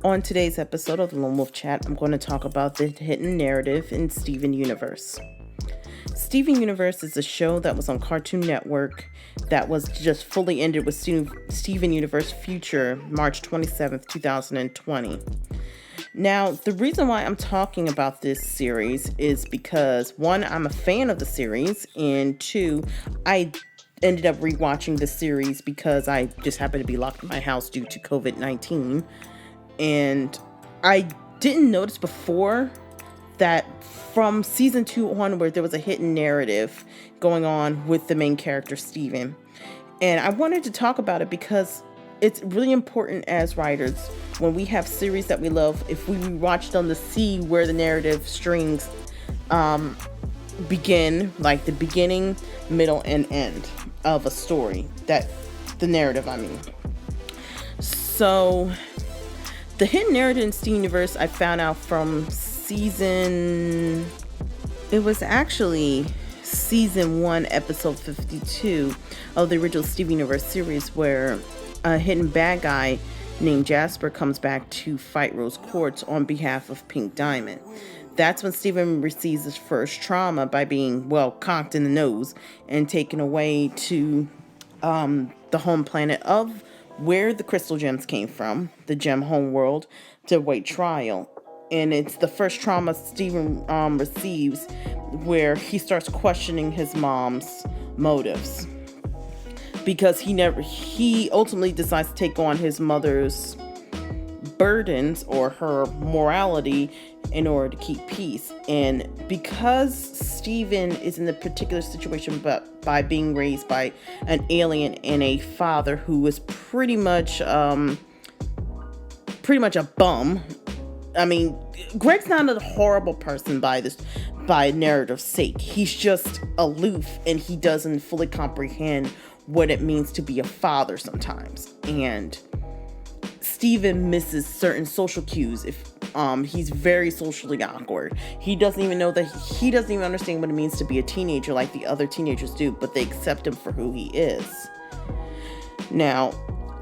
On today's episode of the Lone Wolf Chat, I'm going to talk about the hidden narrative in Steven Universe. Steven Universe is a show that was on Cartoon Network that was just fully ended with Steven Universe Future, March 27th, 2020. Now, the reason why I'm talking about this series is because, one, I'm a fan of the series, and two, I ended up rewatching the series because I just happened to be locked in my house due to COVID-19. And I didn't notice before that from season 2 onward, there was a hidden narrative going on with the main character, Steven. And I wanted to talk about it because it's really important as writers when we have series that we love, if we watch them, to see where the narrative strings begin, like the beginning, middle, and end of a story. The narrative, I mean. So the hidden narrative in Steven Universe I found out from season 1, episode 52 of the original Steven Universe series, where a hidden bad guy named Jasper comes back to fight Rose Quartz on behalf of Pink Diamond. That's when Steven receives his first trauma by being, conked in the nose and taken away to the home planet of where the crystal gems came from, the gem homeworld, to await trial. And it's the first trauma Steven receives, where he starts questioning his mom's motives, because he ultimately decides to take on his mother's burdens or her morality in order to keep peace. And because Steven is in the particular situation by being raised by an alien and a father who is pretty much a bum. I mean, Greg's not a horrible person by narrative's sake. He's just aloof, and he doesn't fully comprehend what it means to be a father sometimes. And Steven misses certain social cues. If he's very socially awkward. He doesn't even understand what it means to be a teenager like the other teenagers do, but they accept him for who he is. Now,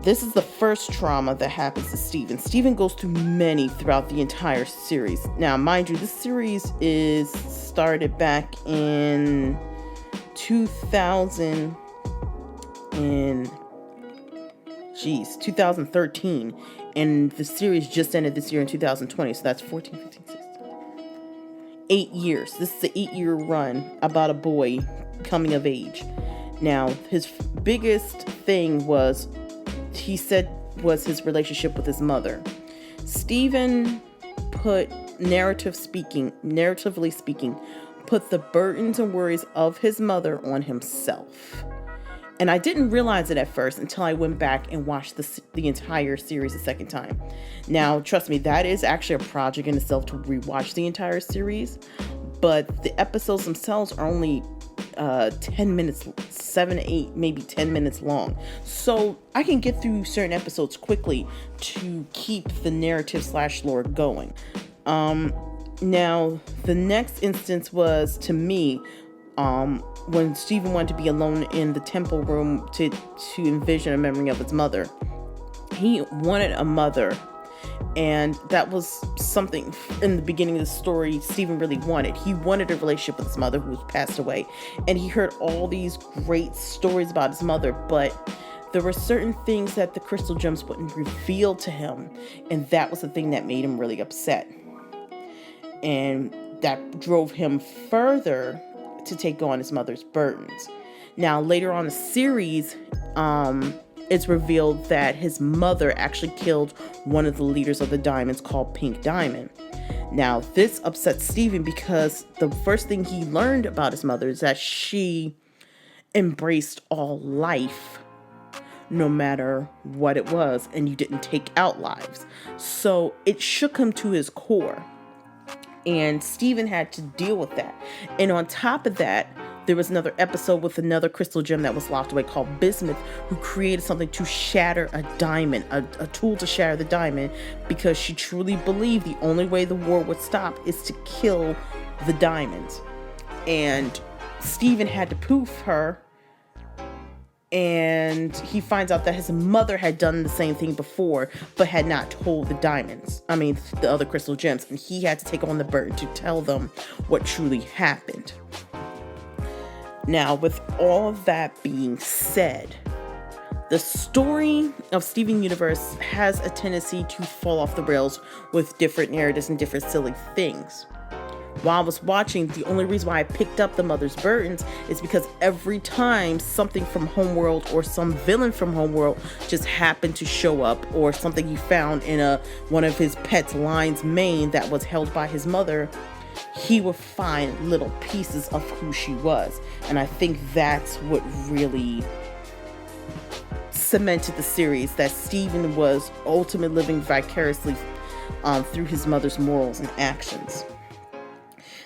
this is the first trauma that happens to Steven. Steven goes through many throughout the entire series. Now, mind you, this series is started back in 2013, and the series just ended this year in 2020, so that's 14, 15, 16, 8 years. This is an 8-year run about a boy coming of age. Now, his biggest thing was his relationship with his mother. Steven narratively speaking, put the burdens and worries of his mother on himself. And I didn't realize it at first until I went back and watched the entire series a second time. Now, trust me, that is actually a project in itself to rewatch the entire series. But the episodes themselves are only 10 minutes, 7 to 8, maybe 10 minutes long. So I can get through certain episodes quickly to keep the narrative / lore going. Now, the next instance was, to me, when Steven wanted to be alone in the temple room to envision a memory of his mother. He wanted a mother, and that was something in the beginning of the story Steven really wanted. He wanted a relationship with his mother, who passed away, and he heard all these great stories about his mother, but there were certain things that the crystal gems wouldn't reveal to him, and that was the thing that made him really upset. And that drove him further to take on his mother's burdens. Now, later on in the series, it's revealed that his mother actually killed one of the leaders of the Diamonds, called Pink Diamond. Now, this upsets Steven because the first thing he learned about his mother is that she embraced all life, no matter what it was, and you didn't take out lives. So it shook him to his core. And Steven had to deal with that. And on top of that, there was another episode with another crystal gem that was locked away called Bismuth, who created something to shatter a diamond, a tool to shatter the diamond, because she truly believed the only way the war would stop is to kill the diamonds. And Steven had to prove her And he finds out that his mother had done the same thing before, but had not told the other crystal gems. And he had to take on the burden to tell them what truly happened. Now, with all of that being said, the story of Steven Universe has a tendency to fall off the rails with different narratives and different silly things. While I was watching, the only reason why I picked up the mother's burdens is because every time something from Homeworld or some villain from Homeworld just happened to show up, or something he found in one of his pet's lion's mane that was held by his mother, he would find little pieces of who she was. And I think that's what really cemented the series, that Steven was ultimately living vicariously through his mother's morals and actions.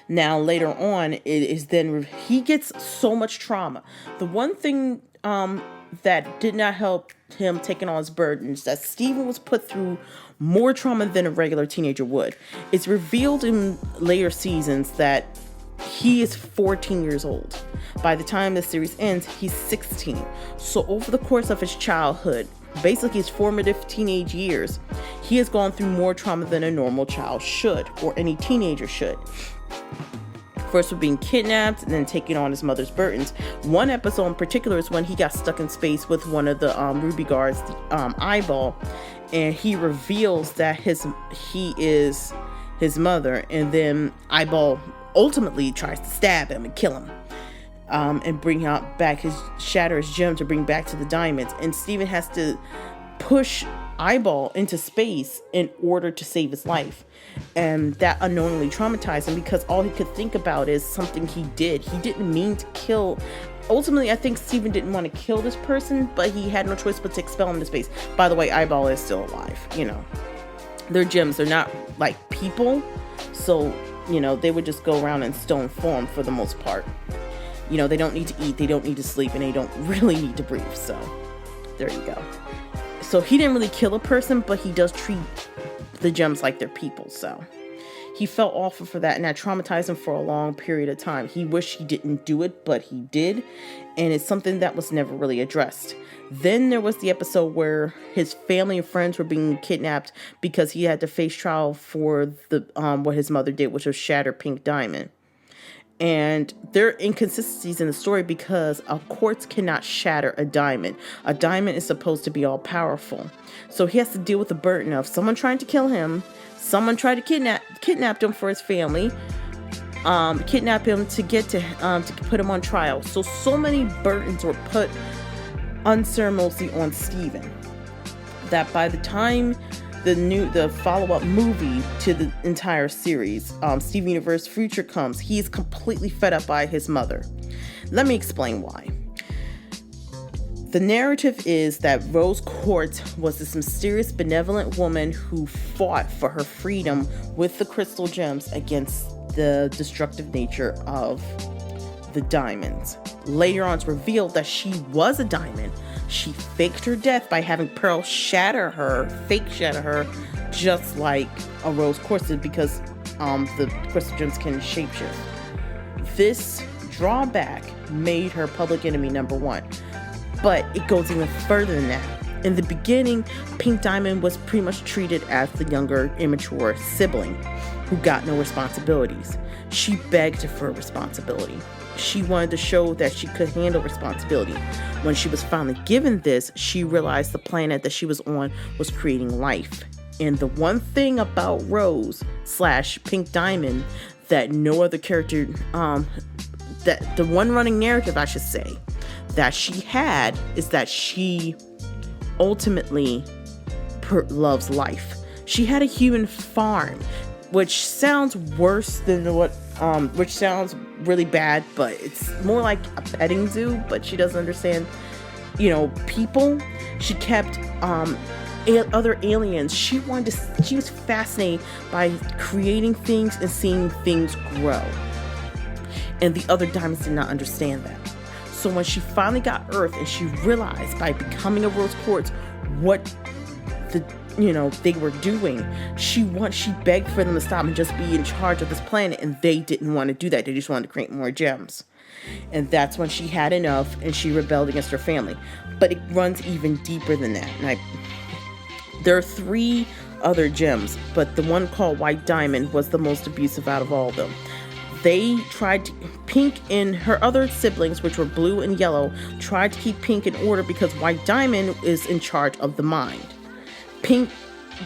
Now, later on, he gets so much trauma. The one thing that did not help him taking on his burdens, that Steven was put through more trauma than a regular teenager would. It's revealed in later seasons that he is 14 years old. By the time the series ends, he's 16. So over the course of his childhood, basically his formative teenage years, he has gone through more trauma than a normal child should, or any teenager should. First with being kidnapped, and then taking on his mother's burdens. One episode in particular is when he got stuck in space with one of the Ruby guards, Eyeball, and he reveals that he is his mother, and then Eyeball ultimately tries to stab him and kill him, and bring out back shatter his gem to bring back to the diamonds. And Steven has to push Eyeball into space in order to save his life. And that unknowingly traumatized him, because all he could think about is something he did. He didn't mean to kill. Ultimately, I think Steven didn't want to kill this person, but he had no choice but to expel him into space. By the way, Eyeball is still alive. They're gems. They're not like people. So, they would just go around in stone form for the most part. They don't need to eat, they don't need to sleep, and they don't really need to breathe. So, there you go. So, he didn't really kill a person, but he does treat the gems like they're people. So, he felt awful for that, and that traumatized him for a long period of time. He wished he didn't do it, but he did, and it's something that was never really addressed. Then there was the episode where his family and friends were being kidnapped because he had to face trial for the what his mother did, which was shatter Pink Diamond. And there are inconsistencies in the story because a quartz cannot shatter a diamond. A diamond is supposed to be all powerful. So he has to deal with the burden of someone trying to kill him, someone tried to kidnap him for his family, kidnap him to get to put him on trial. So many burdens were put unceremoniously on Steven that by the time the follow-up movie to the entire series, Steven Universe Future comes, he is completely fed up by his mother. Let me explain why. The narrative is that Rose Quartz was this mysterious, benevolent woman who fought for her freedom with the crystal gems against the destructive nature of the diamonds. Later on, it's revealed that she was a diamond. She faked her death by having Pearl fake shatter her, just like a Rose Quartz did, because the crystal gems can shapeshift. This drawback made her public enemy number one, but it goes even further than that. In the beginning, Pink Diamond was pretty much treated as the younger, immature sibling who got no responsibilities. She begged for responsibility. She wanted to show that she could handle responsibility. When she was finally given this, she realized the planet that she was on was creating life. And the one thing about Rose / Pink Diamond that no other character, that the one running narrative, I should say, that she had is that she ultimately loves life. She had a human farm, which sounds worse than which sounds really bad, but it's more like a petting zoo, but she doesn't understand, people. She kept other aliens. She was fascinated by creating things and seeing things grow. And the other diamonds did not understand that. So when she finally got Earth and she realized by becoming a Rose Quartz what they were doing, she begged for them to stop and just be in charge of this planet, and they didn't want to do that. They just wanted to create more gems. And that's when she had enough and she rebelled against her family. But it runs even deeper than that. And there are 3 other gems, but the one called White Diamond was the most abusive out of all of them. They tried to, Pink and her other siblings, which were Blue and Yellow, tried to keep Pink in order because White Diamond is in charge of the mind. Pink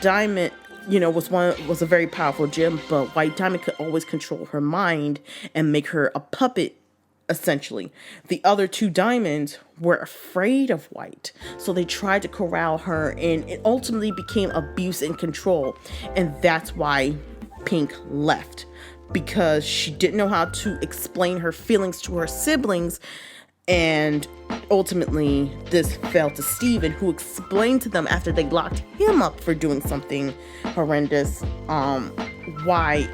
Diamond, was a very powerful gem, but White Diamond could always control her mind and make her a puppet, essentially. The other 2 diamonds were afraid of White, so they tried to corral her, and it ultimately became abuse and control. And that's why Pink left, because she didn't know how to explain her feelings to her siblings. And ultimately this fell to Steven, who explained to them after they locked him up for doing something horrendous, why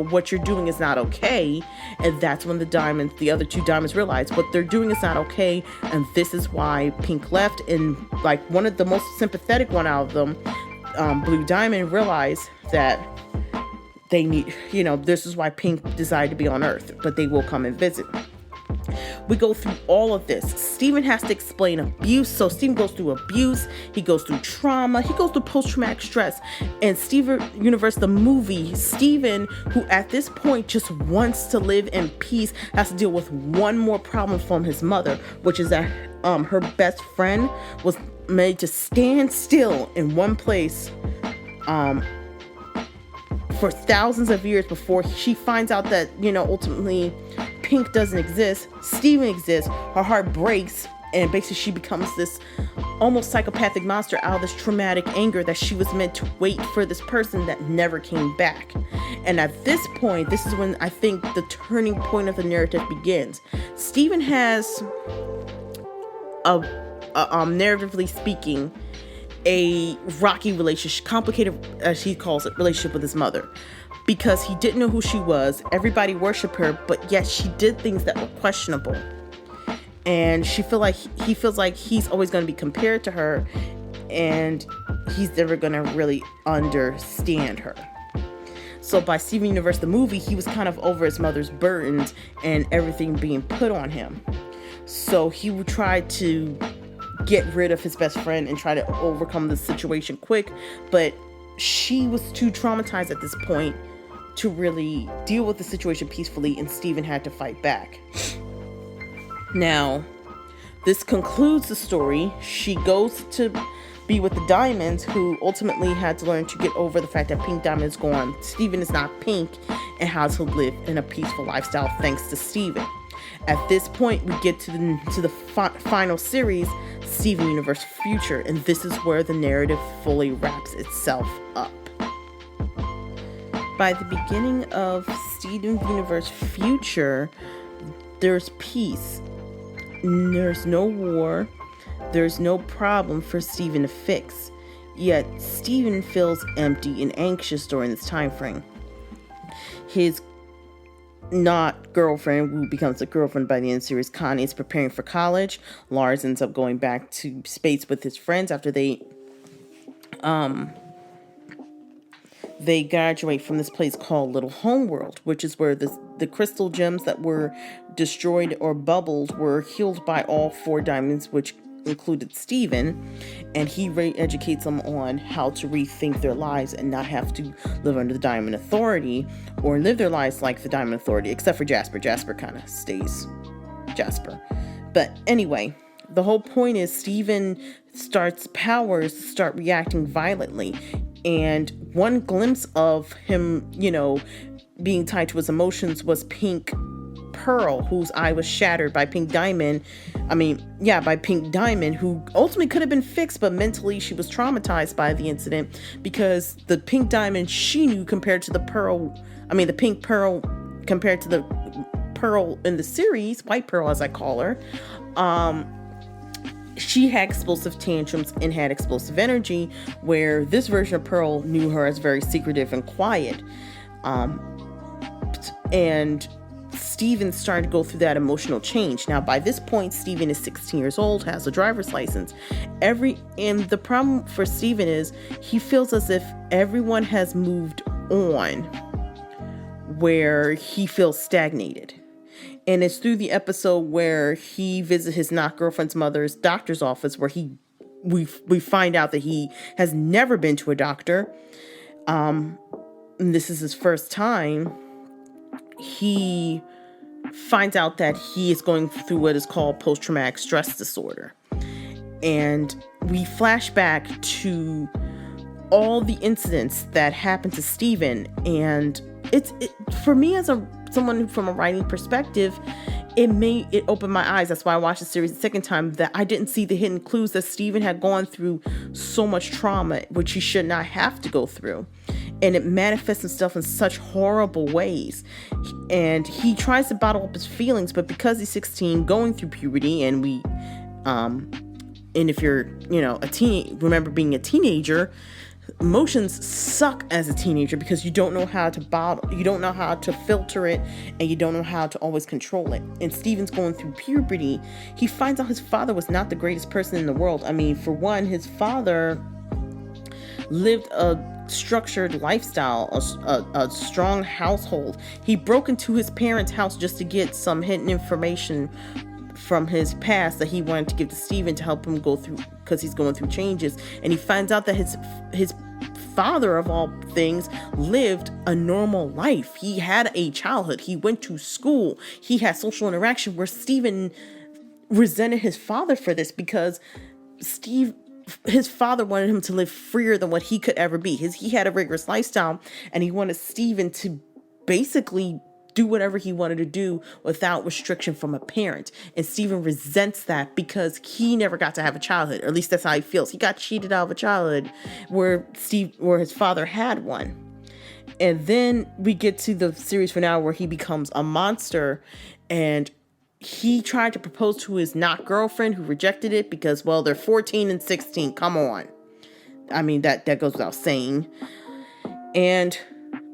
what you're doing is not okay. And that's when the other 2 diamonds realized what they're doing is not okay, and this is why Pink left. And like one of the most sympathetic one out of them, Blue Diamond, realized that they need, this is why Pink decided to be on Earth, but they will come and visit. We go through all of this. Steven has to explain abuse. So Steven goes through abuse. He goes through trauma. He goes through post-traumatic stress. And Steven Universe, the movie, Steven, who at this point just wants to live in peace, has to deal with one more problem from his mother, which is that her best friend was made to stand still in one place for thousands of years before she finds out that, ultimately Pink doesn't exist. Steven exists. Her heart breaks, and basically she becomes this almost psychopathic monster out of this traumatic anger that she was meant to wait for this person that never came back. And at this point, this is when I think the turning point of the narrative begins. Steven has narratively speaking, a rocky relationship, complicated, as he calls it, relationship with his mother, because he didn't know who she was. Everybody worshiped her, but yet she did things that were questionable, and he feels like he's always going to be compared to her, and he's never going to really understand her. So by Steven Universe, the movie, he was kind of over his mother's burdens and everything being put on him. So he would try to get rid of his best friend and try to overcome the situation quick, but she was too traumatized at this point to really deal with the situation peacefully, and Steven had to fight back. Now, this concludes the story. She goes to be with the Diamonds, who ultimately had to learn to get over the fact that Pink Diamond is gone. Steven is not Pink, and how to live in a peaceful lifestyle thanks to Steven. At this point, we get to the final series, Steven Universe Future, and this is where the narrative fully wraps itself up. By the beginning of Steven Universe Future, there's peace. There's no war. There's no problem for Steven to fix. Yet, Steven feels empty and anxious during this time frame. His not girlfriend, who becomes a girlfriend by the end of the series, Connie, is preparing for college. Lars ends up going back to space with his friends after they graduate from this place called Little Homeworld, which is where the crystal gems that were destroyed or bubbled were healed by all 4 diamonds, which included Steven, and he educates them on how to rethink their lives and not have to live under the Diamond Authority or live their lives like the Diamond Authority, except for Jasper. Jasper kind of stays Jasper. But anyway, the whole point is Steven starts start reacting violently, and one glimpse of him, being tied to his emotions was Pink Pearl, whose eye was shattered by Pink Diamond. By Pink Diamond, who ultimately could have been fixed, but mentally she was traumatized by the incident because the Pink Diamond she knew compared to the Pink Pearl compared to the Pearl in the series, White Pearl as I call her, she had explosive tantrums and had explosive energy, where this version of Pearl knew her as very secretive and quiet. And Steven started to go through that emotional change. Now, by this point, Steven is 16 years old, has a driver's license. And the problem for Steven is he feels as if everyone has moved on, where he feels stagnated. And it's through the episode where he visits his not girlfriend's mother's doctor's office, where we find out that he has never been to a doctor. And this is his first time. He finds out that he is going through what is called post-traumatic stress disorder. And we flash back to all the incidents that happened to Steven. And for me, as someone from a writing perspective, it opened my eyes. That's why I watched the series the second time, that I didn't see the hidden clues that Steven had gone through so much trauma, which he should not have to go through. And it manifests itself in such horrible ways. And he tries to bottle up his feelings, but because he's 16, going through puberty, and if you're, remember being a teenager, emotions suck as a teenager because you don't know how to bottle, you don't know how to filter it, and you don't know how to always control it. And Steven's going through puberty. He finds out his father was not the greatest person in the world. I mean, for one, his father lived a structured lifestyle, a strong household. He broke into his parents' house just to get some hidden information from his past that he wanted to give to Steven to help him go through, because he's going through changes. And he finds out that his father, of all things, lived a normal life. He had a childhood. He went to school. He had social interaction, where Steven resented his father for this, because his father wanted him to live freer than what he could ever be. He had a rigorous lifestyle, and he wanted Steven to basically do whatever he wanted to do without restriction from a parent. And Steven resents that because he never got to have a childhood. Or at least that's how he feels. He got cheated out of a childhood where his father had one. And then we get to the series finale where he becomes a monster, and he tried to propose to his not girlfriend, who rejected it because, well, they're 14 and 16. Come on. I mean, that goes without saying. And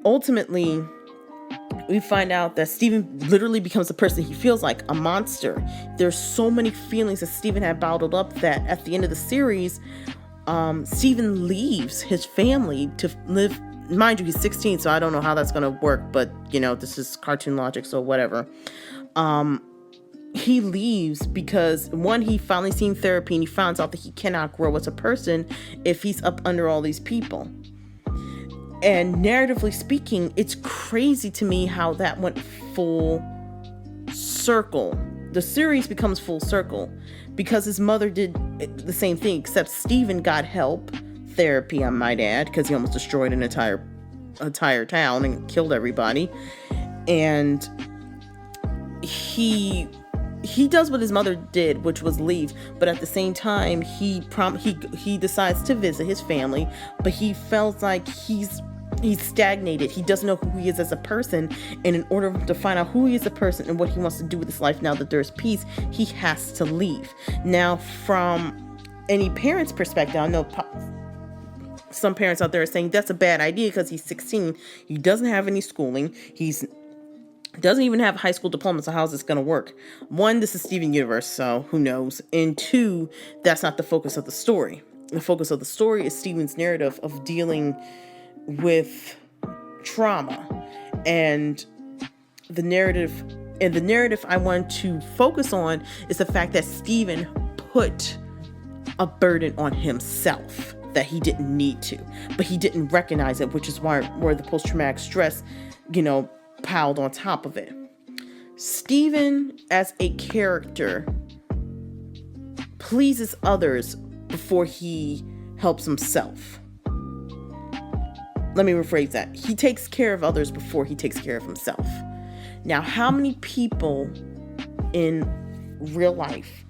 ultimately, we find out that Steven literally becomes the person he feels like, a monster. There's so many feelings that Steven had bottled up that at the end of the series, Steven leaves his family to live. Mind you, he's 16, so I don't know how that's going to work, but, this is cartoon logic, so whatever. He leaves because, one, he finally seen therapy, and he finds out that he cannot grow as a person if he's up under all these people. And narratively speaking, it's crazy to me how that went full circle. The series becomes full circle because his mother did the same thing, except Steven got help, therapy, I might add, because he almost destroyed an entire town and killed everybody. And he does what his mother did, which was leave, but at the same time, he decides to visit his family, but he feels like he's stagnated. He doesn't know who he is as a person, and in order to find out who he is as a person and what he wants to do with his life now that there's peace, he has to leave. Now, from any parent's perspective, I know some parents out there are saying that's a bad idea because he's 16. He doesn't have any schooling. He's doesn't even have a high school diploma, so how's this going to work? One, this is Steven Universe, so who knows? And two, that's not the focus of the story. The focus of the story is Steven's narrative of dealing with trauma. And the narrative I want to focus on is the fact that Steven put a burden on himself that he didn't need to, but he didn't recognize it, which is where the post-traumatic stress, piled on top of it. Steven, as a character, pleases others before he helps himself. Let me rephrase that. He takes care of others before he takes care of himself. Now, how many people in real life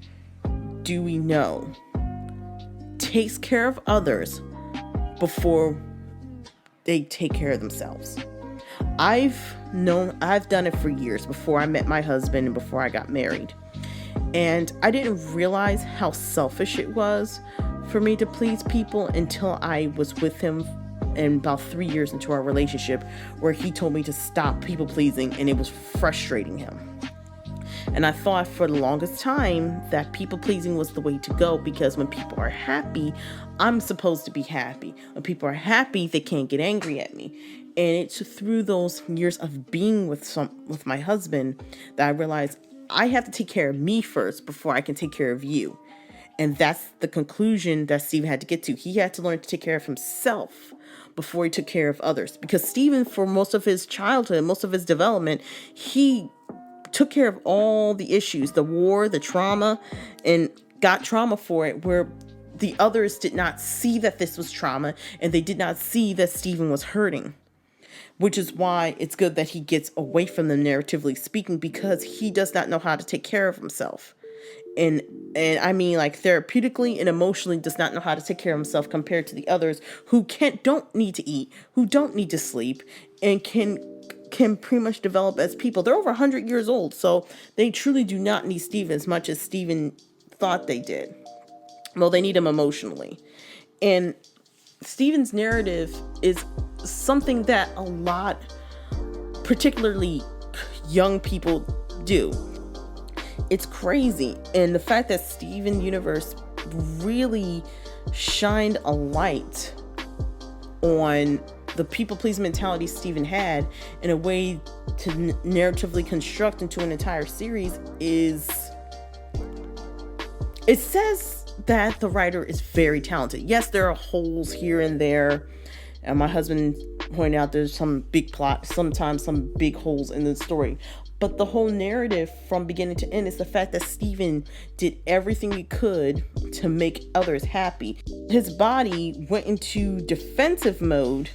do we know takes care of others before they take care of themselves? I've done it for years, before I met my husband and before I got married. And I didn't realize how selfish it was for me to please people until I was with him, and about 3 years into our relationship, where he told me to stop people pleasing, and it was frustrating him. And I thought for the longest time that people pleasing was the way to go, because when people are happy, I'm supposed to be happy. When people are happy, they can't get angry at me. And it's through those years of being with my husband that I realized I have to take care of me first before I can take care of you. And that's the conclusion that Stephen had to get to. He had to learn to take care of himself before he took care of others. Because Stephen, for most of his childhood, most of his development, he took care of all the issues, the war, the trauma, and got trauma for it, where the others did not see that this was trauma, and they did not see that Stephen was hurting. Which is why it's good that he gets away from them, narratively speaking, because he does not know how to take care of himself. And I mean, like, therapeutically and emotionally does not know how to take care of himself compared to the others who don't need to eat, who don't need to sleep, and can pretty much develop as people. They're over 100 years old, so they truly do not need Stephen as much as Stephen thought they did. Well, they need him emotionally. And Stephen's narrative is something that a lot, particularly young people, do. It's crazy. And the fact that Steven Universe really shined a light on the people-pleasing mentality Steven had in a way to narratively construct into an entire series is... It says that the writer is very talented. Yes, there are holes here and there. And my husband pointed out there's some big plot, sometimes some big holes in the story. But the whole narrative from beginning to end is the fact that Stephen did everything he could to make others happy. His body went into defensive mode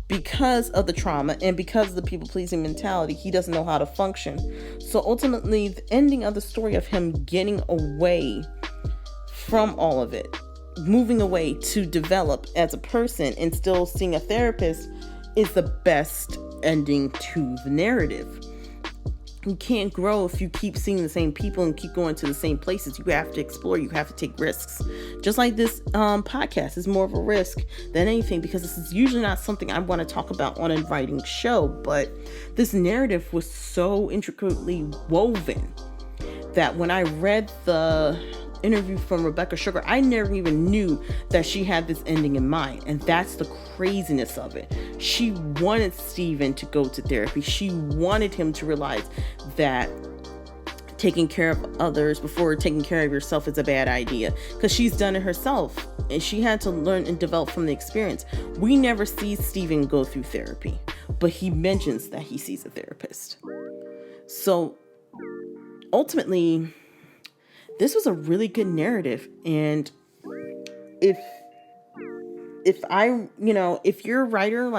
because of the trauma and because of the people-pleasing mentality. He doesn't know how to function. So ultimately, the ending of the story of him getting away from all of it, moving away to develop as a person and still seeing a therapist, is the best ending to the narrative. You can't grow if you keep seeing the same people and keep going to the same places. You have to explore. You have to take risks. Just like this podcast is more of a risk than anything, because this is usually not something I want to talk about on a writing show. But this narrative was so intricately woven that when I read the interview from Rebecca Sugar, I never even knew that she had this ending in mind. And that's the craziness of it. She wanted Stephen to go to therapy. She wanted him to realize that taking care of others before taking care of yourself is a bad idea, because she's done it herself and she had to learn and develop from the experience. We never see Stephen go through therapy, but he mentions that he sees a therapist. So ultimately, this was a really good narrative. And if you're a writer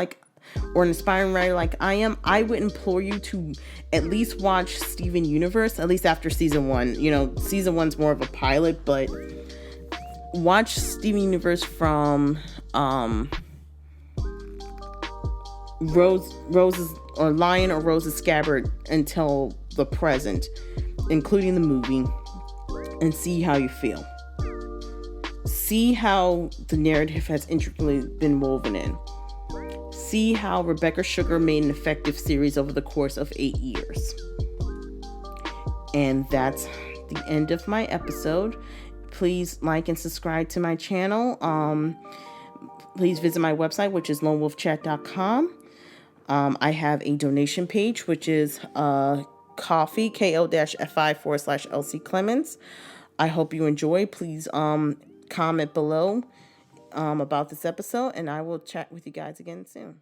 or an aspiring writer like I am, I would implore you to at least watch Steven Universe, at least after season 1. Season 1's more of a pilot, but watch Steven Universe from Rose's or Lion or Rose's Scabbard until the present, including the movie, and see how you feel. See how the narrative has intricately been woven in. See how Rebecca Sugar made an effective series over the course of 8 years. And that's the end of my episode. Please like and subscribe to my channel. Please visit my website, which is lonewolfchat.com. I have a donation page, which is Ko-fi, ko-fi/LC Clemens. I hope you enjoy. Please comment below about this episode, and I will chat with you guys again soon.